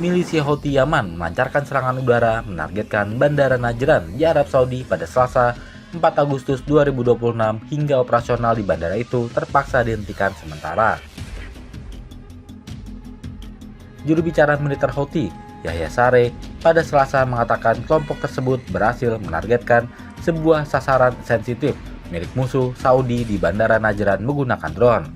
milisi Houthi Yaman melancarkan serangan udara menargetkan Bandara Najran di Arab Saudi pada Selasa 4 Agustus 2026 hingga operasional di bandara itu terpaksa dihentikan sementara. Juru bicara militer Houthi, Yahya Saree, pada Selasa mengatakan kelompok tersebut berhasil menargetkan sebuah sasaran sensitif milik musuh Saudi di Bandara Najran menggunakan drone.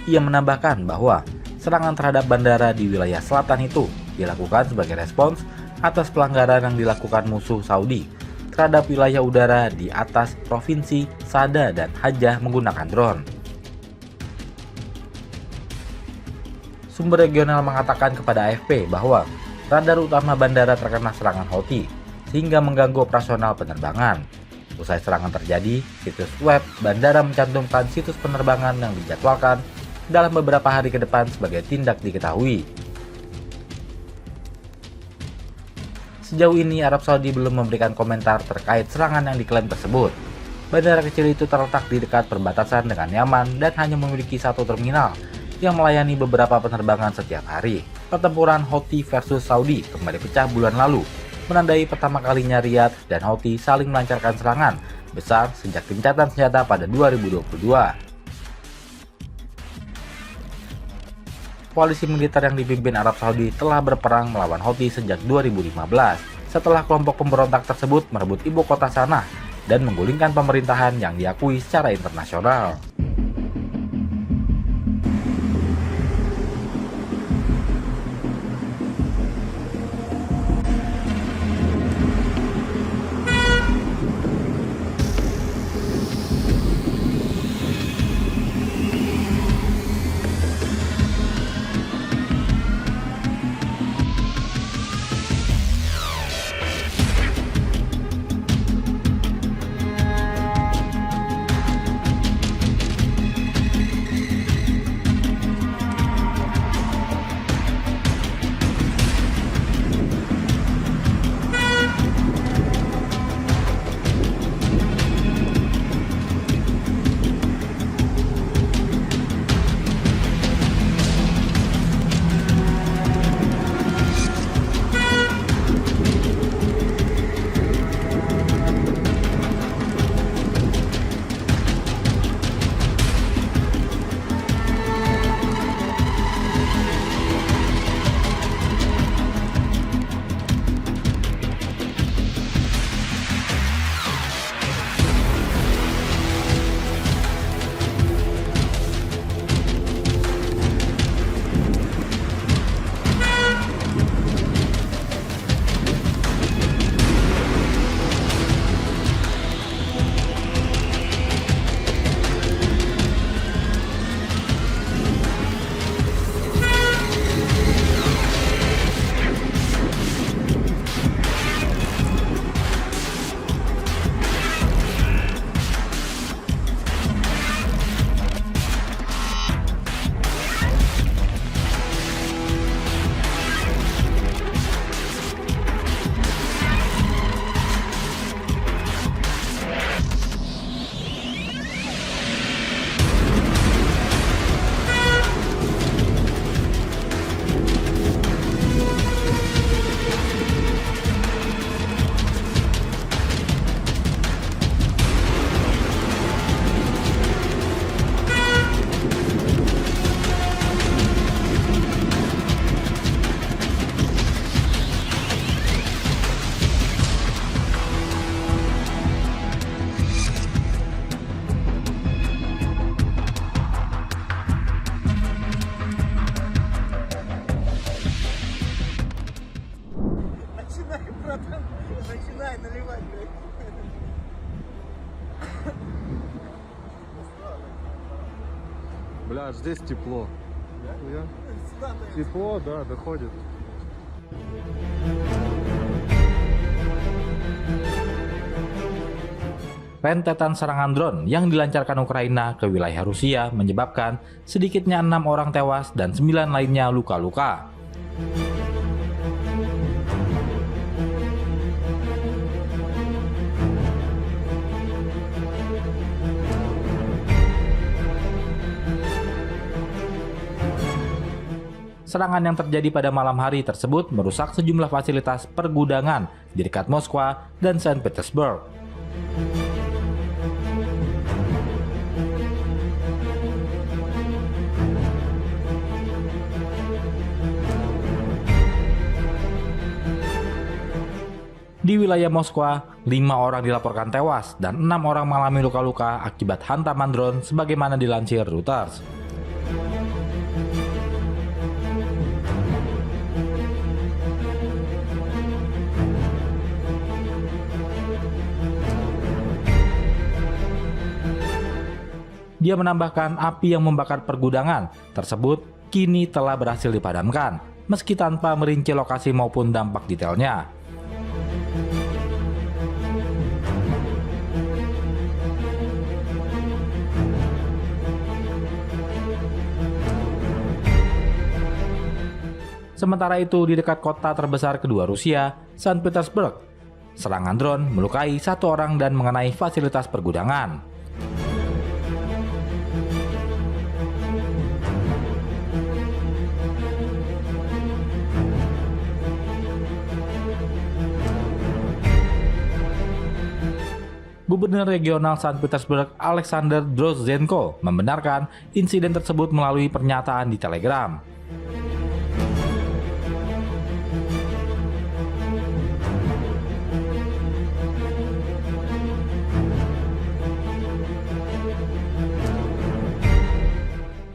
Ia menambahkan bahwa serangan terhadap bandara di wilayah selatan itu dilakukan sebagai respons atas pelanggaran yang dilakukan musuh Saudi terhadap wilayah udara di atas provinsi Sada dan Hajjah menggunakan drone. Sumber regional mengatakan kepada AFP bahwa radar utama bandara terkena serangan Houthi sehingga mengganggu operasional penerbangan. Usai serangan terjadi, situs web bandara mencantumkan situs penerbangan yang dijadwalkan dalam beberapa hari ke depan sebagai tindak diketahui. Sejauh ini Arab Saudi belum memberikan komentar terkait serangan yang diklaim tersebut. Bandara kecil itu terletak di dekat perbatasan dengan Yaman dan hanya memiliki satu terminal yang melayani beberapa penerbangan setiap hari. Pertempuran Houthi versus Saudi kembali pecah bulan lalu, menandai pertama kalinya Riyadh dan Houthi saling melancarkan serangan besar sejak gencatan senjata pada 2022. Koalisi militer yang dipimpin Arab Saudi telah berperang melawan Houthi sejak 2015 setelah kelompok pemberontak tersebut merebut ibu kota Sanaa dan menggulingkan pemerintahan yang diakui secara internasional. Начинай наливать, блядь. Бля, здесь тепло. Тепло, да, доходит. Rentetan serangan drone yang dilancarkan Ukraina ke wilayah Rusia menyebabkan sedikitnya 6 orang tewas dan 9 lainnya luka-luka. Serangan yang terjadi pada malam hari tersebut merusak sejumlah fasilitas pergudangan di dekat Moskwa dan Saint Petersburg. Di wilayah Moskwa, 5 orang dilaporkan tewas dan 6 orang mengalami luka-luka akibat hantaman drone sebagaimana dilansir Reuters. Dia menambahkan api yang membakar pergudangan tersebut kini telah berhasil dipadamkan, meski tanpa merinci lokasi maupun dampak detailnya. Sementara itu, di dekat kota terbesar kedua Rusia, Saint Petersburg, serangan drone melukai 1 orang dan mengenai fasilitas pergudangan. Gubernur regional Saint Petersburg Alexander Drozhenko membenarkan insiden tersebut melalui pernyataan di Telegram.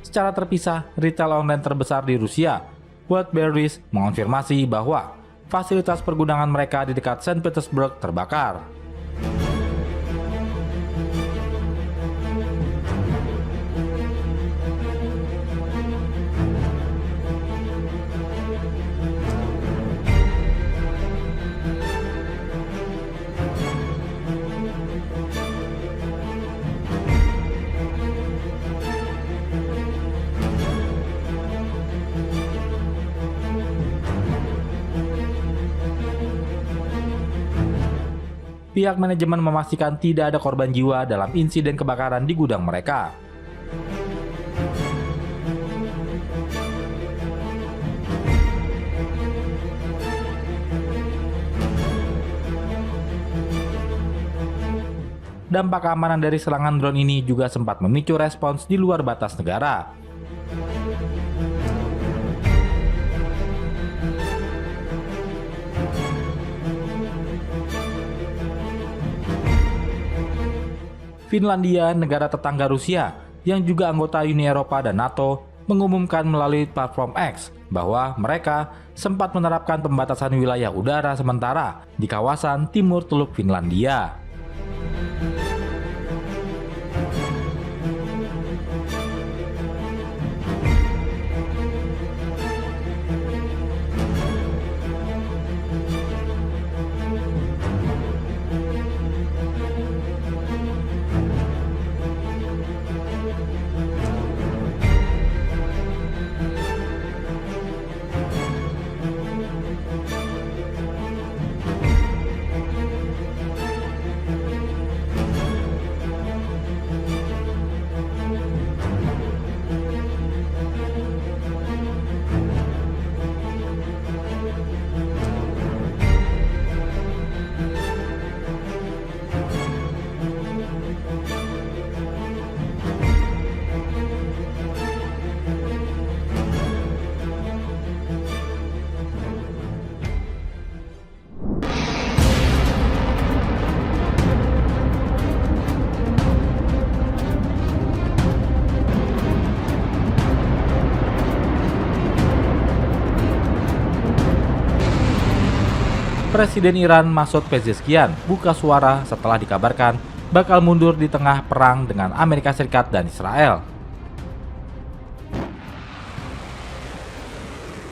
Secara terpisah, retail online terbesar di Rusia, Wildberries, mengonfirmasi bahwa fasilitas pergudangan mereka di dekat Saint Petersburg terbakar. Pihak manajemen memastikan tidak ada korban jiwa dalam insiden kebakaran di gudang mereka. Dampak keamanan dari serangan drone ini juga sempat memicu respons di luar batas negara. Finlandia, negara tetangga Rusia yang juga anggota Uni Eropa dan NATO, mengumumkan melalui platform X bahwa mereka sempat menerapkan pembatasan wilayah udara sementara di kawasan timur Teluk Finlandia. Presiden Iran Masoud Pezeshkian buka suara setelah dikabarkan bakal mundur di tengah perang dengan Amerika Serikat dan Israel.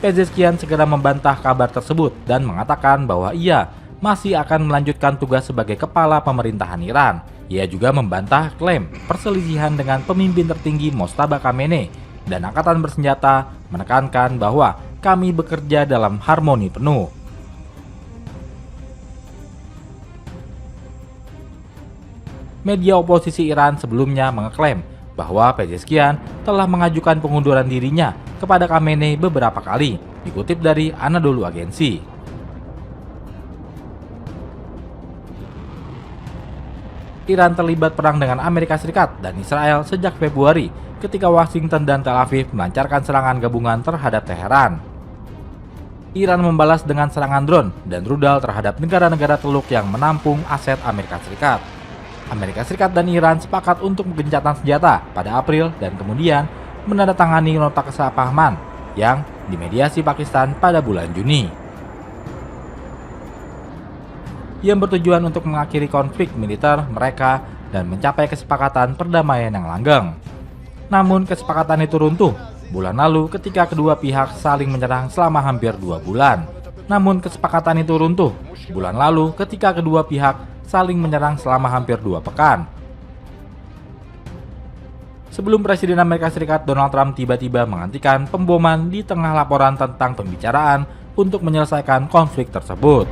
Pezeshkian segera membantah kabar tersebut dan mengatakan bahwa ia masih akan melanjutkan tugas sebagai kepala pemerintahan Iran. Ia juga membantah klaim perselisihan dengan pemimpin tertinggi Mojtaba Khamenei dan angkatan bersenjata, menekankan bahwa kami bekerja dalam harmoni penuh. Media oposisi Iran sebelumnya mengeklaim bahwa Pezeshkian telah mengajukan pengunduran dirinya kepada Khamenei beberapa kali, dikutip dari Anadolu Agency. Iran terlibat perang dengan Amerika Serikat dan Israel sejak Februari ketika Washington dan Tel Aviv melancarkan serangan gabungan terhadap Teheran. Iran membalas dengan serangan drone dan rudal terhadap negara-negara Teluk yang menampung aset Amerika Serikat. Amerika Serikat dan Iran sepakat untuk gencatan senjata pada April dan kemudian menandatangani nota kesepahaman yang dimediasi Pakistan pada bulan Juni, yang bertujuan untuk mengakhiri konflik militer mereka dan mencapai kesepakatan perdamaian yang langgeng. Namun kesepakatan itu runtuh bulan lalu ketika kedua pihak saling menyerang selama hampir 2 bulan. Pekan. Sebelum Presiden Amerika Serikat Donald Trump tiba-tiba menghentikan pemboman di tengah laporan tentang pembicaraan untuk menyelesaikan konflik tersebut.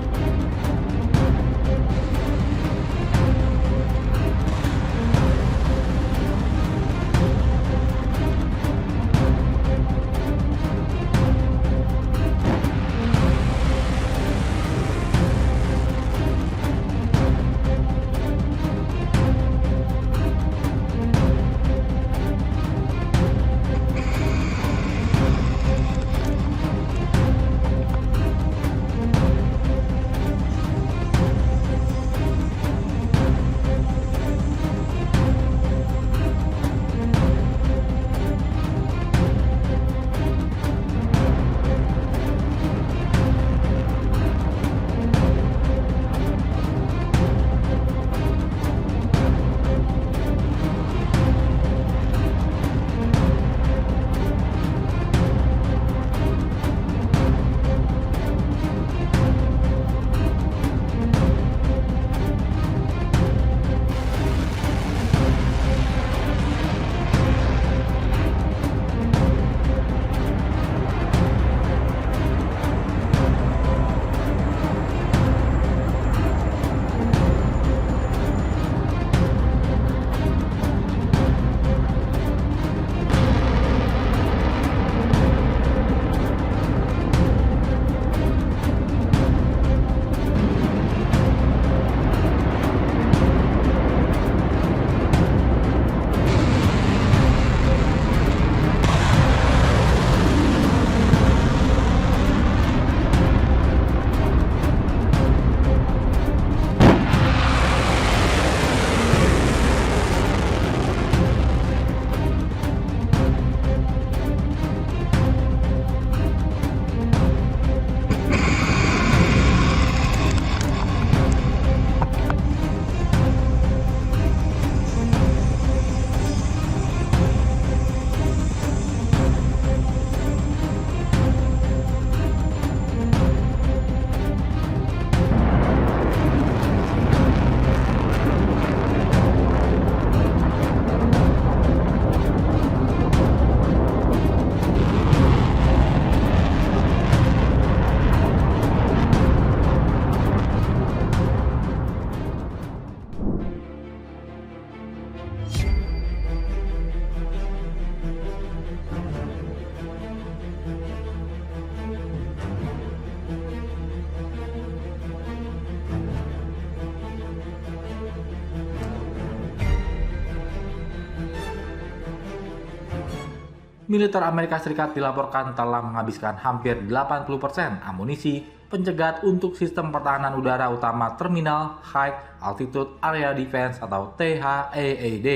militer Amerika Serikat dilaporkan telah menghabiskan hampir 80% amunisi pencegat untuk sistem pertahanan udara utama Terminal High Altitude Area Defense atau THAAD.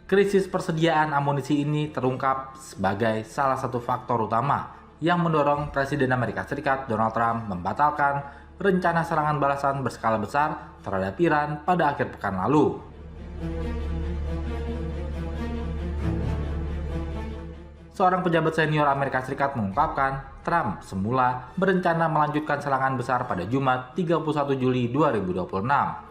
Krisis persediaan amunisi ini terungkap sebagai salah satu faktor utama yang mendorong Presiden Amerika Serikat Donald Trump membatalkan rencana serangan balasan berskala besar terhadap Iran pada akhir pekan lalu. Seorang pejabat senior Amerika Serikat mengungkapkan, Trump semula berencana melanjutkan serangan besar pada Jumat 31 Juli 2026.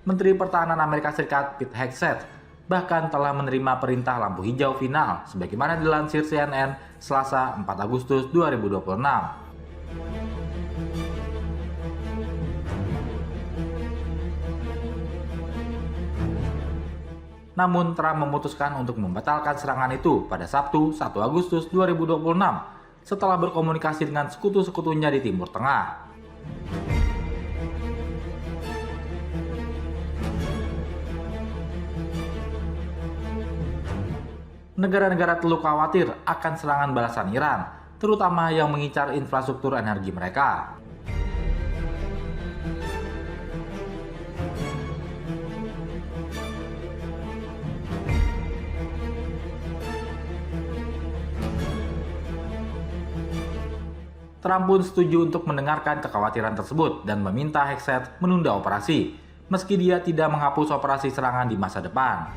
Menteri Pertahanan Amerika Serikat Pete Hegseth bahkan telah menerima perintah lampu hijau final sebagaimana dilansir CNN Selasa 4 Agustus 2026. Namun Trump memutuskan untuk membatalkan serangan itu pada Sabtu 1 Agustus 2026 setelah berkomunikasi dengan sekutu-sekutunya di Timur Tengah. Negara-negara Teluk khawatir akan serangan balasan Iran, terutama yang mengincar infrastruktur energi mereka. Trump pun setuju untuk mendengarkan kekhawatiran tersebut dan meminta Hegseth menunda operasi, meski dia tidak menghapus operasi serangan di masa depan.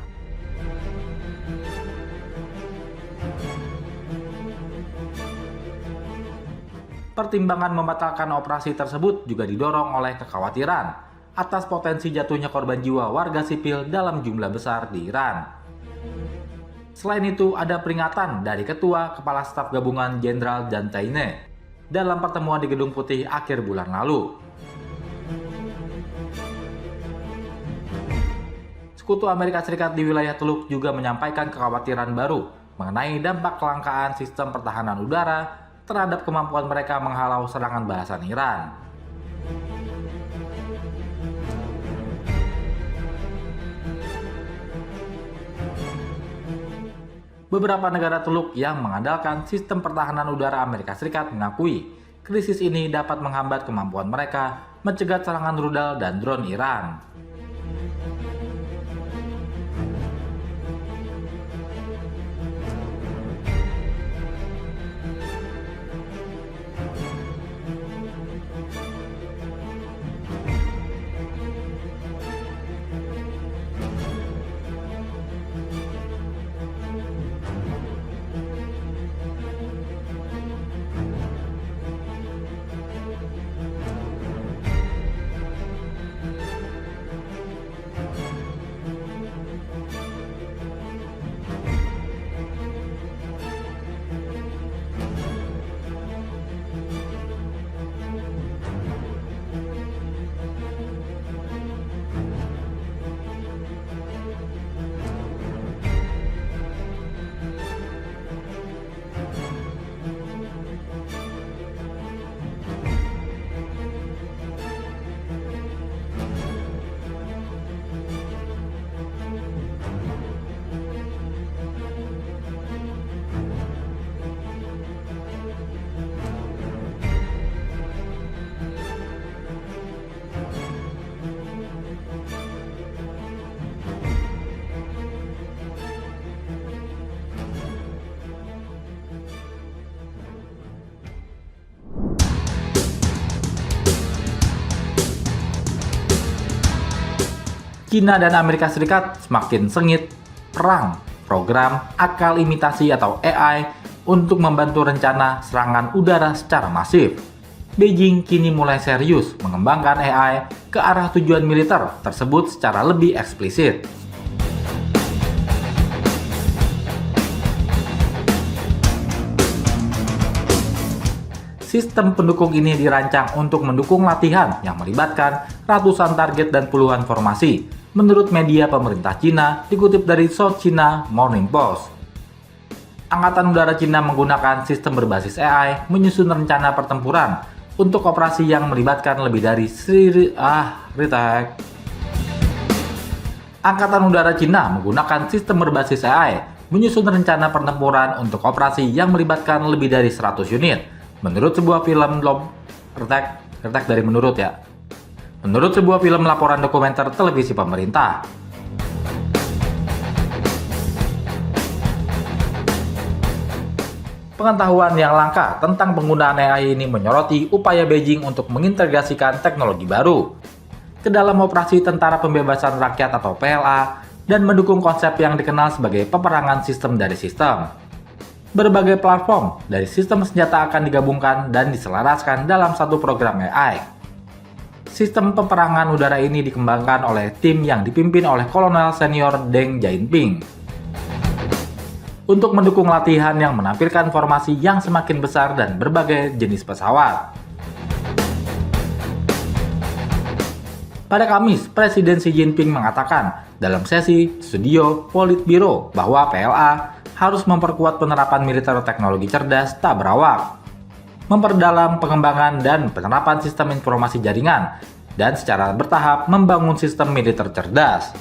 Pertimbangan membatalkan operasi tersebut juga didorong oleh kekhawatiran atas potensi jatuhnya korban jiwa warga sipil dalam jumlah besar di Iran. Selain itu, ada peringatan dari Ketua Kepala Staf Gabungan Jenderal Jan Tayne dalam pertemuan di Gedung Putih akhir bulan lalu. Sekutu Amerika Serikat di wilayah Teluk juga menyampaikan kekhawatiran baru mengenai dampak kelangkaan sistem pertahanan udara terhadap kemampuan mereka menghalau serangan balasan Iran. Beberapa negara Teluk yang mengandalkan sistem pertahanan udara Amerika Serikat mengakui krisis ini dapat menghambat kemampuan mereka mencegah serangan rudal dan drone Iran. China dan Amerika Serikat semakin sengit perang program akal imitasi atau AI untuk membantu rencana serangan udara secara masif. Beijing kini mulai serius mengembangkan AI ke arah tujuan militer tersebut secara lebih eksplisit. Sistem pendukung ini dirancang untuk mendukung latihan yang melibatkan ratusan target dan puluhan formasi, menurut media pemerintah Cina dikutip dari South China Morning Post. Angkatan Udara Cina menggunakan sistem berbasis AI menyusun rencana pertempuran untuk operasi yang melibatkan lebih dari Angkatan Udara Cina menggunakan sistem berbasis AI menyusun rencana pertempuran untuk operasi yang melibatkan lebih dari 100 unit. Menurut sebuah film Menurut sebuah film laporan dokumenter televisi pemerintah. Pengetahuan yang langka tentang penggunaan AI ini menyoroti upaya Beijing untuk mengintegrasikan teknologi baru ke dalam operasi Tentara Pembebasan Rakyat atau PLA dan mendukung konsep yang dikenal sebagai peperangan sistem dari sistem. Berbagai platform dari sistem senjata akan digabungkan dan diselaraskan dalam satu program AI. Sistem peperangan udara ini dikembangkan oleh tim yang dipimpin oleh Kolonel Senior Deng Xiaoping untuk mendukung latihan yang menampilkan formasi yang semakin besar dan berbagai jenis pesawat. Pada Kamis, Presiden Xi Jinping mengatakan dalam sesi studio Politbiro bahwa PLA harus memperkuat penerapan militer teknologi cerdas tak berawak, memperdalam pengembangan dan penerapan sistem informasi jaringan, dan secara bertahap membangun sistem militer cerdas.